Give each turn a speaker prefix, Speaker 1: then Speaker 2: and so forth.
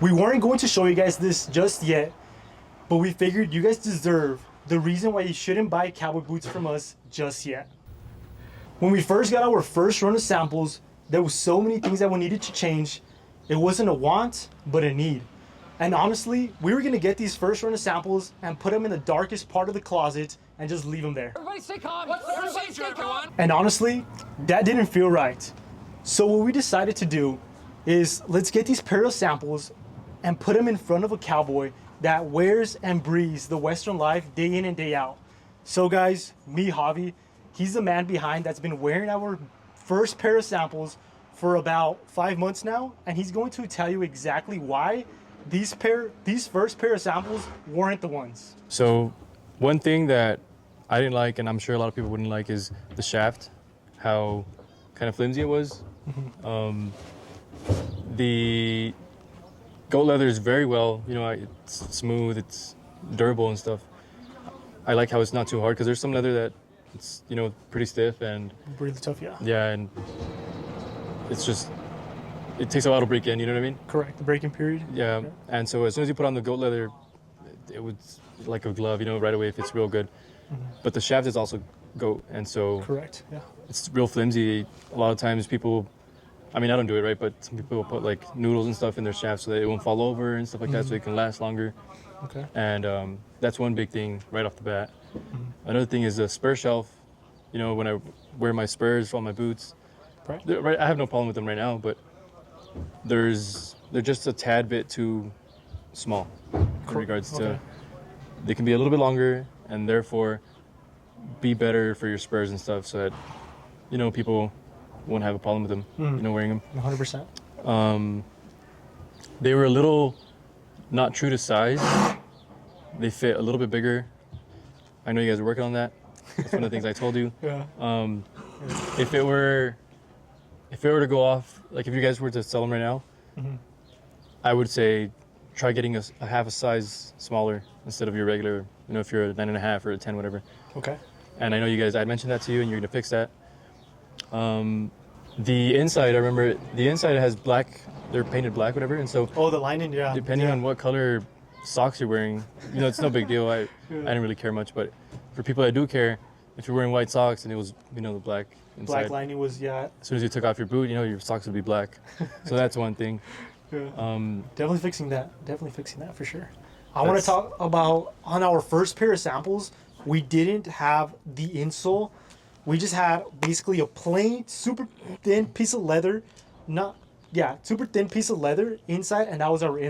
Speaker 1: We weren't going to show you guys this just yet, but we figured you guys deserve the reason why you shouldn't buy cowboy boots from us just yet. When we first got our first run of samples, there was so many things that we needed to change. It wasn't a want, but a need. And honestly, we were gonna get these first run of samples and put them in the darkest part of the closet and just leave them there.
Speaker 2: Everybody stay calm. What's the procedure, everyone?
Speaker 1: And honestly, that didn't feel right. So what we decided to do is let's get these pair of samples and put them in front of a cowboy that wears and breathes the Western life day in and day out. So guys, me, Javi, he's the man behind that's been wearing our first pair of samples for about 5 months now, and he's going to tell you exactly why these first pair of samples weren't the ones.
Speaker 3: So one thing that I didn't like, and I'm sure a lot of people wouldn't like, is the shaft, how kind of flimsy it was. The goat leather is very well, it's smooth, it's durable and stuff. I like how it's not too hard, because there's some leather that it's, pretty stiff and
Speaker 1: Really tough, yeah.
Speaker 3: yeah, and it's just, it takes a while to break in, you know what I mean?
Speaker 1: Correct, the break-in period.
Speaker 3: Yeah, and so as soon as you put on the goat leather, it was like a glove, right away if it's real good. But the shaft is also goat, and so
Speaker 1: Correct, yeah.
Speaker 3: it's real flimsy. A lot of times people, I don't do it, right? But some people will put like noodles and stuff in their shaft so that it won't fall over and stuff like that, so it can last longer.
Speaker 1: Okay.
Speaker 3: And that's one big thing right off the bat. Another thing is the spur shelf. When I wear my spurs for all my boots,
Speaker 1: Right.
Speaker 3: right, I have no problem with them right now, but they're just a tad bit too small in regards to, they can be a little bit longer and therefore be better for your spurs and stuff, so that people won't have a problem with them wearing them.
Speaker 1: 100%.
Speaker 3: They were a little not true to size. They fit a little bit bigger. I know you guys are working on that. That's one of the things I told you.
Speaker 1: Yeah.
Speaker 3: If it were to go off, like if you guys were to sell them right now, I would say try getting a half a size smaller instead of your regular, if you're a 9.5 or a 10, whatever.
Speaker 1: Okay.
Speaker 3: And I know you guys, I mentioned that to you and you're gonna fix that. The inside, I remember, the inside has black, they're painted black, whatever, and so
Speaker 1: Oh, the lining, yeah.
Speaker 3: depending on what color socks you're wearing, it's no big deal. I didn't really care much, but for people that do care, if you're wearing white socks and it was, the black inside,
Speaker 1: Black lining was, yeah.
Speaker 3: as soon as you took off your boot, your socks would be black. So that's one thing.
Speaker 1: Yeah. Definitely fixing that for sure. I want to talk about, on our first pair of samples, we didn't have the insole. We just had basically a plain, super thin piece of leather, super thin piece of leather inside, and that was our insole.